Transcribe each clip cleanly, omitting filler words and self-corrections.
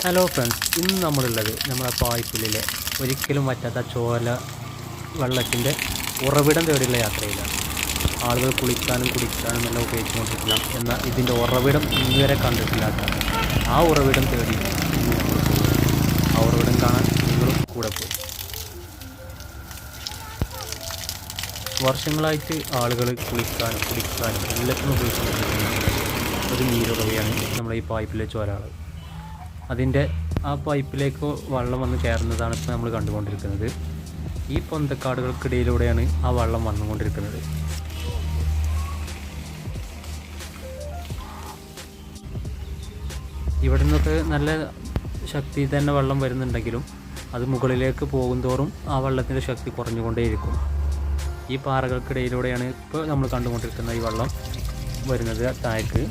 Hello friends, ഇന്ന് നമ്മളുള്ളത് നമ്മളെ പായ്ക്കുള്ളിലെ ഒരിക്കലും പറ്റാത്ത ചോല വെള്ളത്തിൻ്റെ ഉറവിടം തേടിയുള്ള യാത്രയിലാണ്. ആളുകൾ കുളിക്കാനും കുടിക്കാനും എല്ലാം ഉപയോഗിച്ചുകൊണ്ടിരിക്കുന്ന എന്നാൽ ഇതിൻ്റെ ഉറവിടം ഇന്നുവരെ കണ്ടിട്ടില്ലാത്ത ആ ഉറവിടം തേടി ഇന്ന് നമ്മൾ പോകും. ആ ഉറവിടം കാണാൻ നിങ്ങളും കൂടെ പോകും. വർഷങ്ങളായിട്ട് ആളുകൾ കുളിക്കാനും കുടിക്കാനും എല്ലാത്തിനും ഉപയോഗിച്ചുകൊണ്ടിരിക്കുന്ന ഒരു നീരുറവയാണ് നമ്മളെ ഈ പായ്പിലെ ചോരാള്. അതിൻ്റെ ആ പൈപ്പിലേക്ക് വെള്ളം വന്ന് കയറുന്നതാണ് ഇപ്പോൾ നമ്മൾ കണ്ടുകൊണ്ടിരിക്കുന്നത്. ഈ പൊന്തക്കാടുകൾക്കിടയിലൂടെയാണ് ആ വെള്ളം വന്നുകൊണ്ടിരിക്കുന്നത്. ഇവിടെ നിന്നൊക്കെ നല്ല ശക്തി തന്നെ വെള്ളം വരുന്നുണ്ടെങ്കിലും അത് മുകളിലേക്ക് പോകുന്തോറും ആ വെള്ളത്തിൻ്റെ ശക്തി കുറഞ്ഞുകൊണ്ടേയിരിക്കും. ഈ പാറകൾക്കിടയിലൂടെയാണ് ഇപ്പോൾ നമ്മൾ കണ്ടുകൊണ്ടിരിക്കുന്ന ഈ വെള്ളം വരുന്നത് താഴേക്ക്.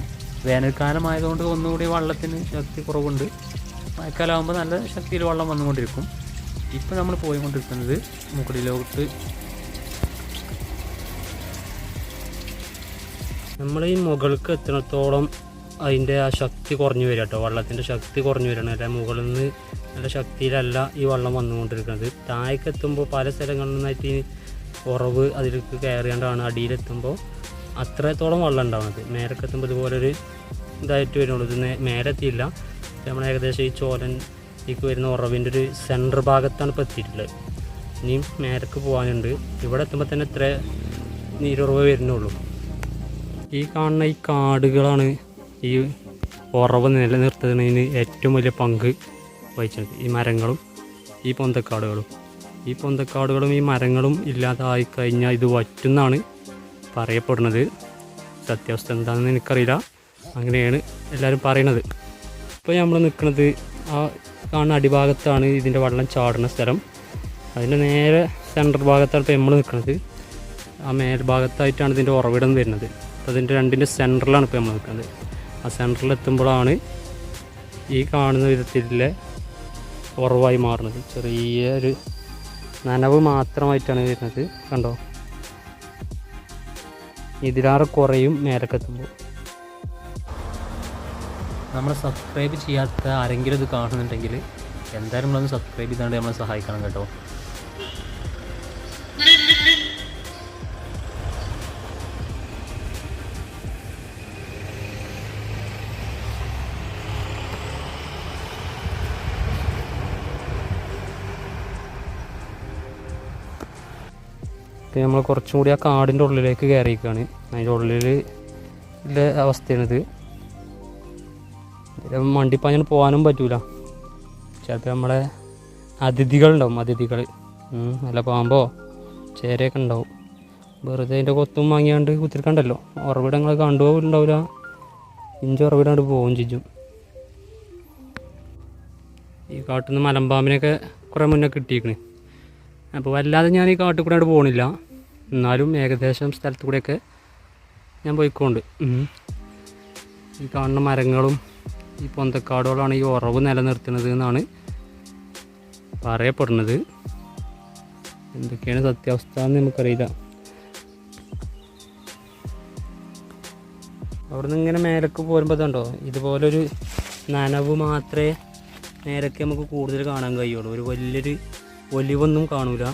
വേനൽക്കാലമായതുകൊണ്ട് ഒന്നുകൂടി വെള്ളത്തിന് ശക്തി കുറവുണ്ട്. മഴക്കാലമാകുമ്പോൾ നല്ല ശക്തിയിൽ വെള്ളം വന്നുകൊണ്ടിരിക്കും. ഇപ്പോൾ നമ്മൾ പോയിക്കൊണ്ടിരിക്കുന്നത് മുകളിലോട്ട്. നമ്മൾ ഈ മുകൾക്ക് എത്തുന്നിടത്തോളം അതിൻ്റെ ആ ശക്തി കുറഞ്ഞു വരിക കേട്ടോ. വെള്ളത്തിൻ്റെ ശക്തി കുറഞ്ഞു വരികയാണ്. അല്ല, മുകളിൽ നിന്ന് നല്ല ശക്തിയിലല്ല ഈ വെള്ളം വന്നുകൊണ്ടിരിക്കുന്നത്. താഴേക്ക് എത്തുമ്പോൾ പല സ്ഥലങ്ങളിൽ നിന്നായിട്ട് ഈ ഉറവ് അതിലേക്ക് കയറിയാണ്ടാണ് അടിയിലെത്തുമ്പോൾ അത്രത്തോളം വെള്ളം ഉണ്ടാവുന്നത്. മേലേക്ക് എത്തുമ്പോൾ ഇതുപോലൊരു ഇതായിട്ട് വരുന്നുള്ളൂ. ഇത് മേലെത്തിയില്ല. നമ്മൾ ഏകദേശം ഈ ചോലനിലേക്ക് വരുന്ന ഉറവിൻ്റെ ഒരു സെൻറ്റർ ഭാഗത്താണ് ഇപ്പോൾ എത്തിയിട്ടുള്ളത്. ഇനിയും മേലേക്ക് പോകാനുണ്ട്. ഇവിടെ എത്തുമ്പോൾ തന്നെ ഇത്ര നീരുറവ് വരുന്നുള്ളൂ. ഈ കാണുന്ന ഈ കാടുകളാണ് ഈ ഉറവ് നിലനിർത്തുന്നതിന് ഏറ്റവും വലിയ പങ്ക് വഹിച്ചത്. ഈ മരങ്ങളും ഈ പൊന്തക്കാടുകളും. ഈ പൊന്തക്കാടുകളും ഈ മരങ്ങളും ഇല്ലാതായി കഴിഞ്ഞാൽ ഇത് വറ്റുന്നാണ് പറയപ്പെടുന്നത്. സത്യാവസ്ഥ എന്താണെന്ന് എനിക്കറിയില്ല. അങ്ങനെയാണ് എല്ലാവരും പറയണത്. ഇപ്പോൾ നമ്മൾ നിൽക്കുന്നത് ആ കാണുന്ന അടിഭാഗത്താണ് ഇതിൻ്റെ വെള്ളം ചാടുന്ന സ്ഥലം. അതിൻ്റെ നേരെ സെൻട്രൽ ഭാഗത്താണ് ഇപ്പോൾ നമ്മൾ നിൽക്കുന്നത്. ആ മേൽഭാഗത്തായിട്ടാണ് ഇതിൻ്റെ ഉറവിടം വരുന്നത്. അപ്പോൾ അതിൻ്റെ രണ്ടിൻ്റെ സെൻറ്ററിലാണ് ഇപ്പോൾ നമ്മൾ നിൽക്കുന്നത്. ആ സെൻറ്ററിൽ എത്തുമ്പോഴാണ് ഈ കാണുന്ന വിധത്തിലുള്ള ഉറവായി മാറുന്നത്. ചെറിയൊരു നനവ് മാത്രമായിട്ടാണ് വരുന്നത്. കണ്ടോ, ഇതിലാറ് കുറയും മേലക്കെത്തുമ്പോൾ. നമ്മൾ സബ്സ്ക്രൈബ് ചെയ്യാത്ത ആരെങ്കിലും ഇത് കാണുന്നുണ്ടെങ്കിൽ എന്തായാലും നമ്മളൊന്ന് സബ്സ്ക്രൈബ് ചെയ്താണ്ട് നമ്മളെ സഹായിക്കണം കേട്ടോ. നമ്മൾ കുറച്ചും കൂടി ആ കാടിൻ്റെ ഉള്ളിലേക്ക് കയറിയിരിക്കുകയാണ്. അതിൻ്റെ ഉള്ളിൽ ഉള്ള അവസ്ഥയാണിത്. മണ്ടിപ്പാഞ്ഞാൽ പോകാനും പറ്റൂല. ചിലപ്പോൾ നമ്മളെ അതിഥികളുണ്ടാവും. അതിഥികൾ നല്ല പാമ്പോ ചേരയൊക്കെ ഉണ്ടാവും. വെറുതെ അതിൻ്റെ കൊത്തും വാങ്ങിയാണ്ട് കുത്തിരിക്കണ്ടല്ലോ. ഉറവിടങ്ങൾ കണ്ടുപോകുന്നുണ്ടാവില്ല. ഇഞ്ചി ഉറവിടാണ്ട് പോവും ചിജും. ഈ കാട്ടിൽ നിന്ന് മലമ്പാമ്പിനൊക്കെ കുറേ മുന്നേ കിട്ടിയിരിക്കണ്. അപ്പോൾ വല്ലാതെ ഞാൻ ഈ കാട്ടിൽ കൂടെ പോകണില്ല. എന്നാലും ഏകദേശം സ്ഥലത്തു കൂടെയൊക്കെ ഞാൻ പോയിക്കൊണ്ട്. ഈ കാണുന്ന മരങ്ങളും ഈ പൊന്തക്കാടുകളാണ് ഈ ഉറവ് നിലനിർത്തുന്നത് എന്നാണ് പറയപ്പെടുന്നത്. എന്തൊക്കെയാണ് സത്യാവസ്ഥ എന്ന് നമുക്കറിയില്ല. അവിടെ നിന്ന് ഇങ്ങനെ മേലേക്ക് പോരുമ്പോൾ കണ്ടോ, ഇതുപോലൊരു നനവ് മാത്രമേ നേരൊക്കെ നമുക്ക് കൂടുതൽ കാണാൻ കഴിയുള്ളൂ. ഒരു വലിയൊരു ഒലിവൊന്നും കാണൂല.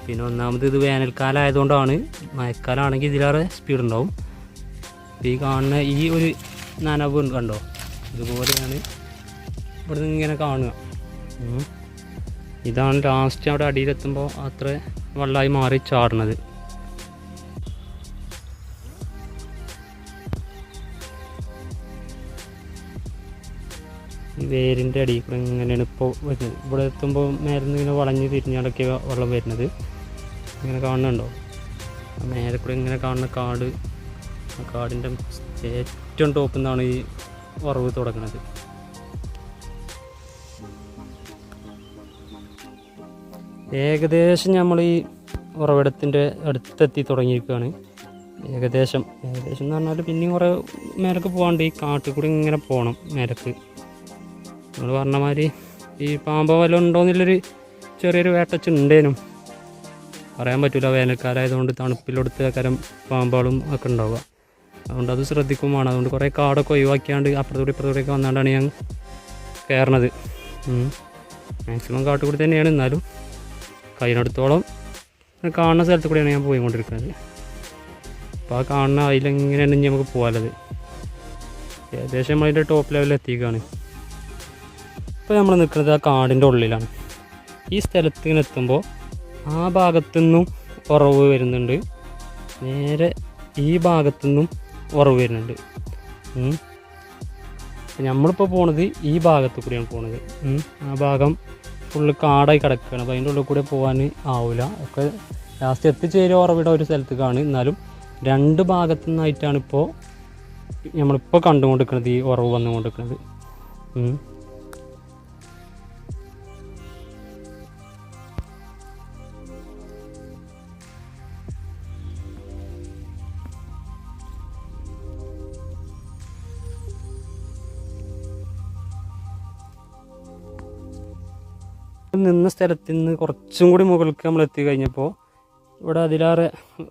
പിന്നെ ഒന്നാമത് ഇത് വേനൽക്കാലം ആയതുകൊണ്ടാണ്. മഴക്കാലമാണെങ്കിൽ ഇതിലേറെ സ്പീഡ് ഉണ്ടാവും. ഈ കാണുന്ന ഈ ഒരു നനവ് കണ്ടോ, ഇതുപോലെയാണ് ഇവിടെ നിന്ന് ഇങ്ങനെ കാണുക. ഇതാണ് ലാസ്റ്റ് അവിടെ അടിയിലെത്തുമ്പോൾ അത്ര വെള്ളമായി മാറി ചാടുന്നത്. ഈ വേരിൻ്റെ അടിയിൽ കൂടെ ഇങ്ങനെയാണ് ഇപ്പോൾ വരുന്നത്. ഇവിടെ എത്തുമ്പോൾ മേലെ നിന്ന് ഇങ്ങനെ വളഞ്ഞ് തിരിഞ്ഞാലൊക്കെ വെള്ളം വരുന്നത്. ഇങ്ങനെ കാണുന്നുണ്ടോ, മേലെ കൂടെ ഇങ്ങനെ കാണുന്ന കാട്. ആ കാടിൻ്റെ ഏറ്റവും ടോപ്പിൽ നിന്നാണ് ഈ ഉറവ് തുടങ്ങുന്നത്. ഏകദേശം നമ്മൾ ഈ ഉറവിടത്തിൻ്റെ അടുത്തെത്തി തുടങ്ങിയിരിക്കുകയാണ്. ഏകദേശം എന്ന് പറഞ്ഞാൽ പിന്നെയും കുറേ മേലേക്ക് പോകാണ്ട്. ഈ കാട്ടിൽ കൂടി ഇങ്ങനെ പോകണം മേലേക്ക്. നമ്മൾ പറഞ്ഞ മാതിരി ഈ പാമ്പ് വല്ലതും ഉണ്ടോയെന്നുള്ളൊരു ചെറിയൊരു വേട്ടച്ചുണ്ടേനും പറയാൻ പറ്റില്ല. വേനൽക്കാലമായതുകൊണ്ട് തണുപ്പിലെടുത്ത് കരം പാമ്പുകളും ഒക്കെ ഉണ്ടാവുക. അതുകൊണ്ട് അത് ശ്രദ്ധിക്കും വേണം. അതുകൊണ്ട് കുറേ കാടൊക്കെ ഒഴിവാക്കിയാണ്ട് അപ്പുറത്തോടെ ഇപ്പുറത്തോടെയൊക്കെ വന്നാണ്ടാണ് ഞാൻ കയറണത്. മാക്സിമം കാട്ടുകൂടി തന്നെയാണ്, എന്നാലും കഴിയുന്നിടത്തോളം കാണുന്ന സ്ഥലത്ത് കൂടെയാണ് ഞാൻ പോയിക്കൊണ്ടിരിക്കുന്നത്. അപ്പോൾ ആ കാണുന്ന അതിലെങ്ങനെയാണ് ഇനി നമുക്ക് പോകാനുള്ളത്. ഏകദേശം നമ്മളതിൻ്റെ ടോപ്പ് ലെവലിൽ എത്തിക്കുകയാണ്. ഇപ്പോൾ നമ്മൾ നിൽക്കുന്നത് ആ കാടിൻ്റെ ഉള്ളിലാണ്. ഈ സ്ഥലത്ത് ഇങ്ങനെ എത്തുമ്പോൾ ആ ഭാഗത്തുനിന്നും ഉറവ് വരുന്നുണ്ട്, നേരെ ഈ ഭാഗത്തുനിന്നും ഉറവ് വരുന്നുണ്ട്. നമ്മളിപ്പോൾ പോണത് ഈ ഭാഗത്തു കൂടിയാണ് പോണത്. ആ ഭാഗം ഫുള്ള് കാടായി കിടക്കുകയാണ്. അപ്പോൾ അതിൻ്റെ ഉള്ളിൽ കൂടെ പോകാൻ ആവില്ല. ഒക്കെ ലാസ്റ്റ് എത്തിച്ചേരുക ഉറവിട ഒരു സ്ഥലത്തേക്കാണ്. എന്നാലും രണ്ട് ഭാഗത്തു നിന്നായിട്ടാണ് ഇപ്പോൾ നമ്മളിപ്പോൾ കണ്ടുകൊണ്ടിരിക്കുന്നത്, ഈ ഉറവ് വന്നുകൊണ്ടിരിക്കുന്നത്. നിന്ന സ്ഥലത്ത് നിന്ന് കുറച്ചും കൂടി മുകളിലേക്ക് നമ്മൾ എത്തി കഴിഞ്ഞപ്പോൾ ഇവിടെ അതിലേറെ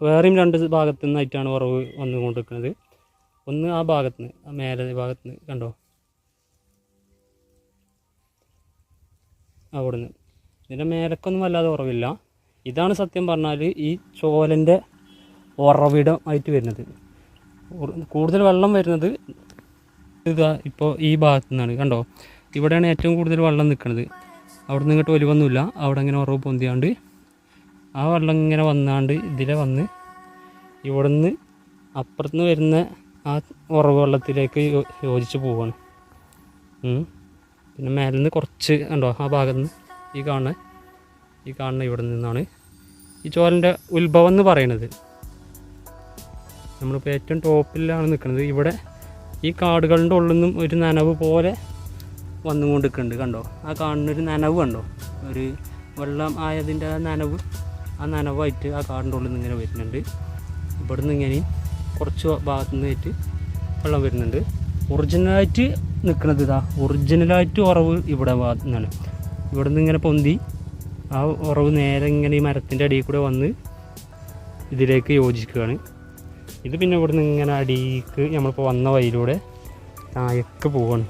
വേറെയും രണ്ട് ഭാഗത്തു നിന്നായിട്ടാണ് ഉറവ് വന്നുകൊണ്ടിരിക്കുന്നത്. ഒന്ന് ആ ഭാഗത്ത് നിന്ന്, ആ മേലെ ഭാഗത്ത് നിന്ന് കണ്ടോ, അവിടെ നിന്ന്. ഇതിൻ്റെ മേലക്കൊന്നും വല്ലാതെ ഉറവില്ല. ഇതാണ് സത്യം പറഞ്ഞാൽ ഈ ചോലൻ്റെ ഉറവിടം ആയിട്ട് വരുന്നത്. കൂടുതൽ വെള്ളം വരുന്നത് ഇതാ ഇപ്പോൾ ഈ ഭാഗത്തു നിന്നാണ്. കണ്ടോ, ഇവിടെയാണ് ഏറ്റവും കൂടുതൽ വെള്ളം നിൽക്കുന്നത്. അവിടെ നിന്ന് ഇങ്ങോട്ട് ഒലിവൊന്നുമില്ല. അവിടെ ഇങ്ങനെ ഉറവ് പൊന്തിയാണ്ട് ആ വെള്ളം ഇങ്ങനെ വന്നാണ്ട് ഇതിലെ വന്ന് ഇവിടെ നിന്ന് അപ്പുറത്തുനിന്ന് വരുന്ന ആ ഉറവ് വെള്ളത്തിലേക്ക് യോജിച്ച് പോവാണ്. പിന്നെ മേലിൽ നിന്ന് കുറച്ച് കണ്ടോ, ആ ഭാഗത്ത് നിന്ന് ഈ കാണുന്ന ഇവിടെ നിന്നാണ് ഈ ചോലൻ്റെ ഉത്ഭവം എന്ന് പറയുന്നത്. നമ്മളിപ്പോൾ ഏറ്റവും ടോപ്പിലാണ് നിൽക്കുന്നത്. ഇവിടെ ഈ കാടുകളുടെ ഉള്ളിൽ നിന്നും ഒരു നനവ് പോലെ വന്നുകൊണ്ടിരിക്കുന്നുണ്ട്. കണ്ടോ, ആ കാണുന്നൊരു നനവ് കണ്ടോ, ഒരു വെള്ളം ആയതിൻ്റെ ആ നനവായിട്ട് ആ കാടിൻ്റെ ഉള്ളിൽ നിന്ന് ഇങ്ങനെ വരുന്നുണ്ട്. ഇവിടെ നിന്ന് ഇങ്ങനെയും കുറച്ച് ഭാഗത്തു നിന്നായിട്ട് വെള്ളം വരുന്നുണ്ട്. ഒറിജിനലായിട്ട് നിൽക്കുന്നത് ഒറിജിനലായിട്ട് ഉറവ് ഇവിടെ ഭാഗത്തു നിന്നാണ്. ഇവിടെ നിന്ന് ഇങ്ങനെ പൊന്തി ആ ഉറവ് നേരെ ഇങ്ങനെ ഈ മരത്തിൻ്റെ അടിയിൽ കൂടെ വന്ന് ഇതിലേക്ക് യോജിക്കുകയാണ്. ഇത് പിന്നെ ഇവിടെ നിന്ന് ഇങ്ങനെ അടിയിലേക്ക് നമ്മളിപ്പോൾ വന്ന വഴിയിലൂടെ താഴേക്ക് പോവുകയാണ്.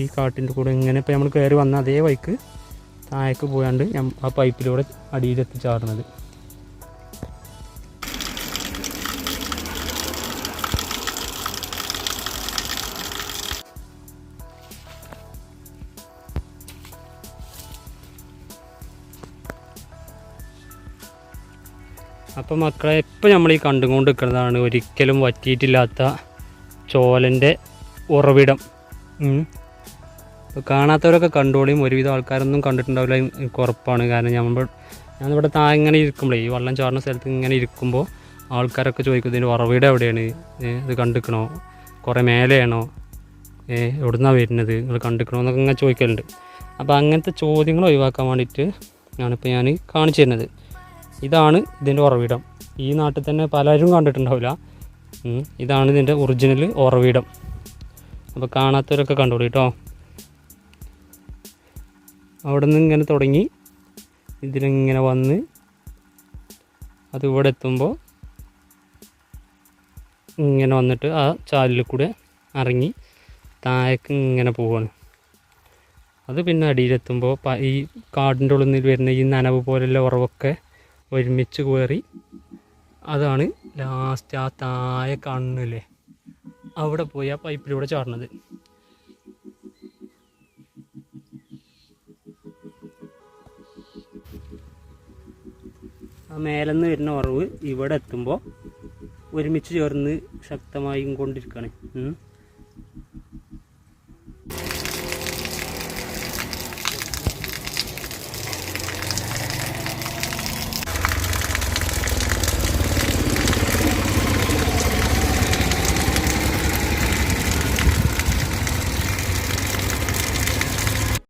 ഈ കാട്ടിൻ്റെ കൂടെ ഇങ്ങനെ ഇപ്പോൾ നമ്മൾ കയറി വന്ന അതേ വഴിക്ക് താഴേക്ക് പോയാണ്ട് ആ പൈപ്പിലൂടെ അടിയിലെത്തിച്ചാടുന്നത്. അപ്പോൾ മക്കളെ, ഇപ്പോൾ നമ്മൾ ഈ കണ്ടുകൊണ്ട് നിൽക്കുന്നതാണ് ഒരിക്കലും വറ്റിയിട്ടില്ലാത്ത ചോലൻ്റെ ഉറവിടം. ഇപ്പോൾ കാണാത്തവരൊക്കെ കണ്ടോളിയും. ഒരുവിധം ആൾക്കാരൊന്നും കണ്ടിട്ടുണ്ടാവില്ല, എനിക്ക് ഉറപ്പാണ്. കാരണം ഞാനിവിടെ താഴെ ഇങ്ങനെ ഇരിക്കുമ്പോഴേ, ഈ വെള്ളം ചാടുന്ന സ്ഥലത്ത് ഇങ്ങനെ ഇരിക്കുമ്പോൾ ആൾക്കാരൊക്കെ ചോദിക്കും ഇതിൻ്റെ ഉറവിടം എവിടെയാണ്, ഇത് കണ്ടിക്കണോ, കുറേ മേലെയാണോ, എവിടുന്നാണ് വരുന്നത്, നിങ്ങൾ കണ്ടിക്കണോ എന്നൊക്കെ ഇങ്ങനെ ചോദിക്കലുണ്ട്. അപ്പോൾ അങ്ങനത്തെ ചോദ്യങ്ങൾ ഒഴിവാക്കാൻ വേണ്ടിയിട്ട് ഞാനിപ്പോൾ ഞാൻ കാണിച്ചു തരുന്നത്. ഇതാണ് ഇതിൻ്റെ ഉറവിടം. ഈ നാട്ടിൽ തന്നെ പലരും കണ്ടിട്ടുണ്ടാവില്ല. ഇതാണ് ഇതിൻ്റെ ഒറിജിനൽ ഉറവിടം. അപ്പോൾ കാണാത്തവരൊക്കെ കണ്ടോളൂ കേട്ടോ. അവിടെ നിന്ന് ഇങ്ങനെ തുടങ്ങി ഇതിലിങ്ങനെ വന്ന് അത് ഇവിടെ എത്തുമ്പോൾ ഇങ്ങനെ വന്നിട്ട് ആ ചാലിൽ കൂടെ ഇറങ്ങി താഴേക്ക് ഇങ്ങനെ പോവാണ്. അത് പിന്നെ അടിയിലെത്തുമ്പോൾ ഈ കാടിൻ്റെ ഉള്ളിൽ നിന്ന് വരുന്ന ഈ നനവ് പോലെയുള്ള ഉറവൊക്കെ ഒരുമിച്ച് കയറി അതാണ് ലാസ്റ്റ് ആ താഴെ കാണുന്നില്ലേ, അവിടെ പോയി ആ പൈപ്പിലൂടെ ചാടുന്നത്. ആ മേലെന്ന് വരുന്ന ഉറവ് ഇവിടെ എത്തുമ്പോൾ ഒരുമിച്ച് ചേർന്ന് ശക്തമായും കൊണ്ടിരിക്കുകയാണ്.